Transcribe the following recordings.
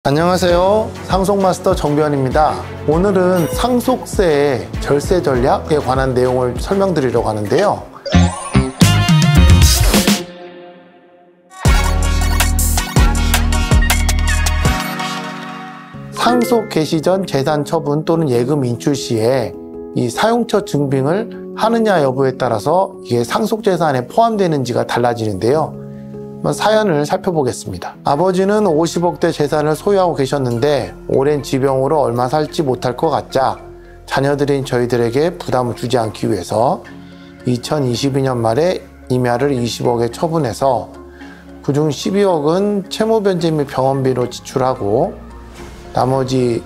안녕하세요. 상속마스터 정교환입니다. 오늘은 상속세 절세 전략에 관한 내용을 설명드리려고 하는데요. 상속 개시 전 재산 처분 또는 예금 인출 시에 이 사용처 증빙을 하느냐 여부에 따라서 이게 상속재산에 포함되는지가 달라지는데요. 한번 사연을 살펴보겠습니다. 아버지는 50억대 재산을 소유하고 계셨는데 오랜 지병으로 얼마 살지 못할 것 같자 자녀들인 저희들에게 부담을 주지 않기 위해서 2022년 말에 임야를 20억에 처분해서 그중 12억은 채무변제 및 병원비로 지출하고 나머지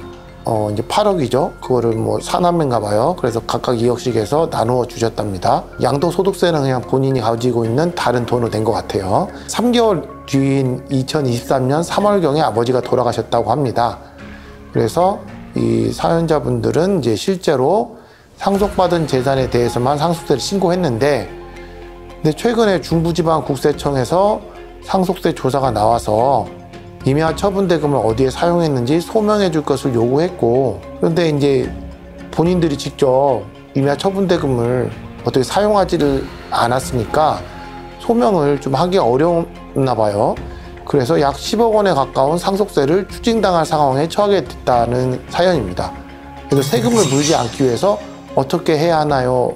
이제 8억이죠. 그거를 뭐 사남매인가 봐요. 그래서 각각 2억씩 해서 나누어 주셨답니다. 양도소득세는 그냥 본인이 가지고 있는 다른 돈으로 된 것 같아요. 3개월 뒤인 2023년 3월경에 아버지가 돌아가셨다고 합니다. 그래서 이 사연자분들은 이제 실제로 상속받은 재산에 대해서만 상속세를 신고했는데, 근데 최근에 중부지방국세청에서 상속세 조사가 나와서 임야 처분대금을 어디에 사용했는지 소명해 줄 것을 요구했고, 그런데 이제 본인들이 직접 임야 처분대금을 어떻게 사용하지를 않았으니까 소명을 좀 하기 어려웠나 봐요. 그래서 약 10억 원에 가까운 상속세를 추징당할 상황에 처하게 됐다는 사연입니다. 그래서 세금을 물지 않기 위해서 어떻게 해야 하나요?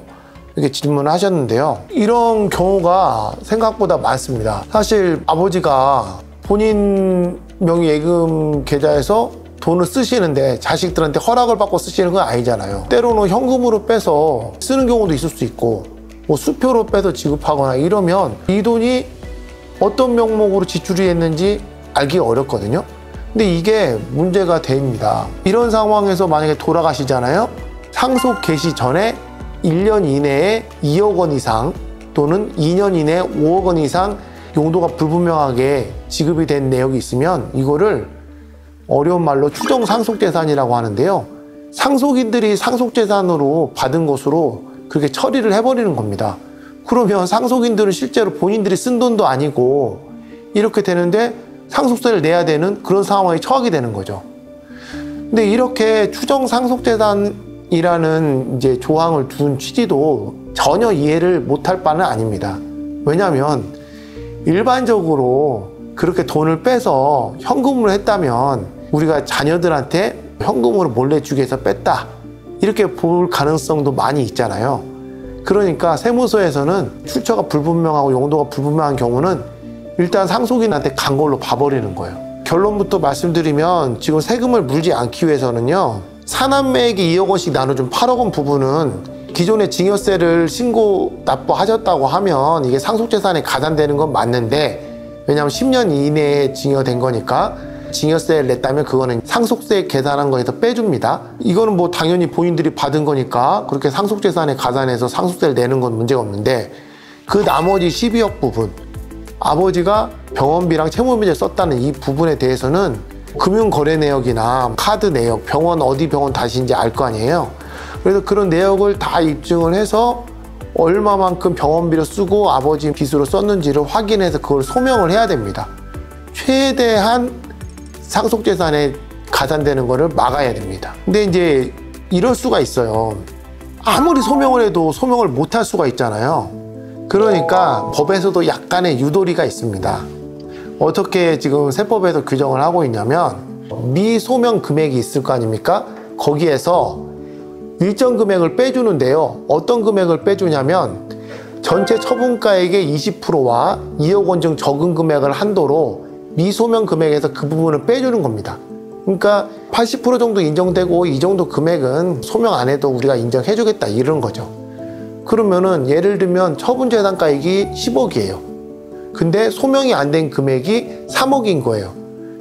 이렇게 질문을 하셨는데요. 이런 경우가 생각보다 많습니다. 사실 아버지가 본인 명의 예금 계좌에서 돈을 쓰시는데 자식들한테 허락을 받고 쓰시는 건 아니잖아요. 때로는 현금으로 빼서 쓰는 경우도 있을 수 있고, 뭐 수표로 빼서 지급하거나 이러면 이 돈이 어떤 명목으로 지출이 됐는지 알기 어렵거든요. 근데 이게 문제가 됩니다. 이런 상황에서 만약에 돌아가시잖아요. 상속 개시 전에 1년 이내에 2억 원 이상 또는 2년 이내에 5억 원 이상 용도가 불분명하게 지급이 된 내역이 있으면 이거를 어려운 말로 추정 상속재산이라고 하는데요. 상속인들이 상속재산으로 받은 것으로 그렇게 처리를 해버리는 겁니다. 그러면 상속인들은 실제로 본인들이 쓴 돈도 아니고 이렇게 되는데 상속세를 내야 되는 그런 상황에 처하게 되는 거죠. 근데 이렇게 추정 상속재산이라는 이제 조항을 둔 취지도 전혀 이해를 못할 바는 아닙니다. 왜냐하면 일반적으로 그렇게 돈을 빼서 현금으로 했다면 우리가 자녀들한테 현금으로 몰래 주기 위해서 뺐다 이렇게 볼 가능성도 많이 있잖아요. 그러니까 세무서에서는 출처가 불분명하고 용도가 불분명한 경우는 일단 상속인한테 간 걸로 봐버리는 거예요. 결론부터 말씀드리면 지금 세금을 물지 않기 위해서는요, 사남매에게 2억 원씩 나눠준 8억 원 부분은 기존에 증여세를 신고 납부하셨다고 하면 이게 상속재산에 가산되는 건 맞는데, 왜냐하면 10년 이내에 증여된 거니까 증여세를 냈다면 그거는 상속세 계산한 거에서 빼줍니다. 이거는 뭐 당연히 본인들이 받은 거니까 그렇게 상속재산에 가산해서 상속세를 내는 건 문제가 없는데, 그 나머지 12억 부분, 아버지가 병원비랑 채무비를 썼다는 이 부분에 대해서는 금융거래 내역이나 카드 내역, 병원 어디 병원 다시인지 알 거 아니에요. 그래서 그런 내역을 다 입증을 해서 얼마만큼 병원비를 쓰고 아버지 빚으로 썼는지를 확인해서 그걸 소명을 해야 됩니다. 최대한 상속재산에 가산되는 거를 막아야 됩니다. 근데 이제 이럴 수가 있어요. 아무리 소명을 해도 소명을 못할 수가 있잖아요. 그러니까 법에서도 약간의 유도리가 있습니다. 어떻게 지금 세법에서 규정을 하고 있냐면, 미소명 금액이 있을 거 아닙니까? 거기에서 일정 금액을 빼주는데요. 어떤 금액을 빼주냐면 전체 처분가액의 20%와 2억 원 중 적은 금액을 한도로 미소명 금액에서 그 부분을 빼주는 겁니다. 그러니까 80% 정도 인정되고 이 정도 금액은 소명 안 해도 우리가 인정해주겠다 이런 거죠. 그러면은 예를 들면 처분재산가액이 10억이에요. 근데 소명이 안 된 금액이 3억인 거예요.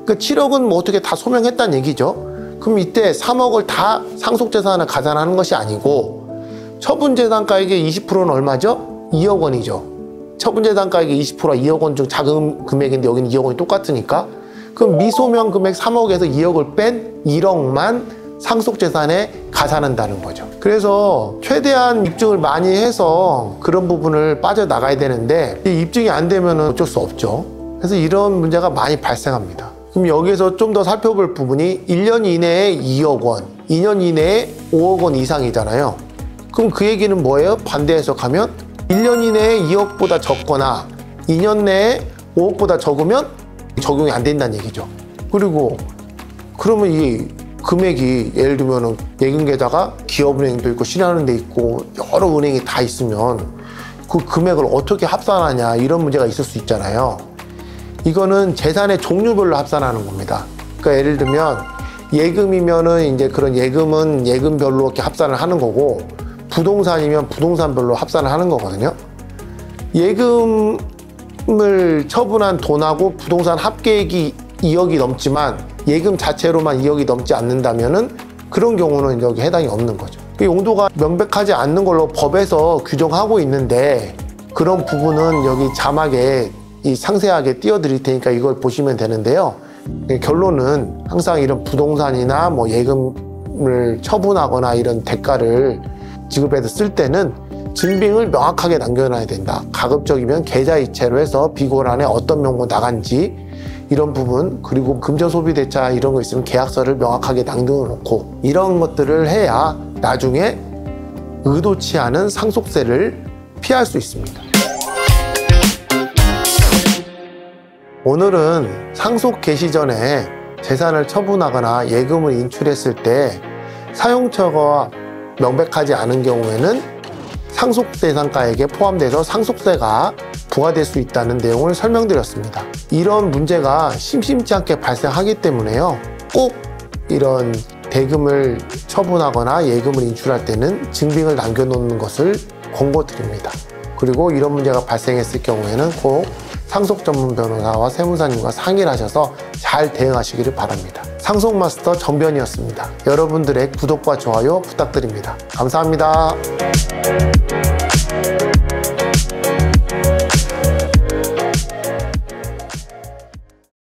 그러니까 7억은 뭐 어떻게 다 소명했다는 얘기죠. 그럼 이때 3억을 다 상속재산을 가산하는 것이 아니고 처분재산가액의 20%는 얼마죠? 2억 원이죠. 처분재산가액의 20%가 2억 원 중 작은 금액인데 여기는 2억 원이 똑같으니까, 그럼 미소명 금액 3억에서 2억을 뺀 1억만 상속재산에 가산한다는 거죠. 그래서 최대한 입증을 많이 해서 그런 부분을 빠져나가야 되는데 이 입증이 안 되면 어쩔 수 없죠. 그래서 이런 문제가 많이 발생합니다. 그럼 여기서 좀 더 살펴볼 부분이 1년 이내에 2억 원, 2년 이내에 5억 원 이상이잖아요. 그럼 그 얘기는 뭐예요? 반대 해석하면 1년 이내에 2억보다 적거나 2년 내에 5억보다 적으면 적용이 안 된다는 얘기죠. 그리고 그러면 이 금액이 예를 들면 예금 계좌가 기업은행도 있고 신한은행도 있고 여러 은행이 다 있으면 그 금액을 어떻게 합산하냐 이런 문제가 있을 수 있잖아요. 이거는 재산의 종류별로 합산하는 겁니다. 그러니까 예를 들면 예금이면은 이제 그런 예금은 예금별로 이렇게 합산을 하는 거고, 부동산이면 부동산별로 합산을 하는 거거든요. 예금을 처분한 돈하고 부동산 합계액이 2억이 넘지만 예금 자체로만 2억이 넘지 않는다면은 그런 경우는 여기 해당이 없는 거죠. 용도가 명백하지 않는 걸로 법에서 규정하고 있는데 그런 부분은 여기 자막에 상세하게 띄워드릴 테니까 이걸 보시면 되는데요. 결론은 항상 이런 부동산이나 뭐 예금을 처분하거나 이런 대가를 지급해서 쓸 때는 증빙을 명확하게 남겨놔야 된다. 가급적이면 계좌이체로 해서 비고란에 어떤 명부 나간지 이런 부분, 그리고 금전소비대차 이런 거 있으면 계약서를 명확하게 남겨놓고 이런 것들을 해야 나중에 의도치 않은 상속세를 피할 수 있습니다. 오늘은 상속 개시 전에 재산을 처분하거나 예금을 인출했을 때 사용처가 명백하지 않은 경우에는 상속대상가액에 포함돼서 상속세가 부과될 수 있다는 내용을 설명드렸습니다. 이런 문제가 심심치 않게 발생하기 때문에요. 꼭 이런 대금을 처분하거나 예금을 인출할 때는 증빙을 남겨놓는 것을 권고드립니다. 그리고 이런 문제가 발생했을 경우에는 꼭 상속 전문 변호사와 세무사님과 상의를 하셔서 잘 대응하시기를 바랍니다. 상속마스터 정변이었습니다. 여러분들의 구독과 좋아요 부탁드립니다. 감사합니다.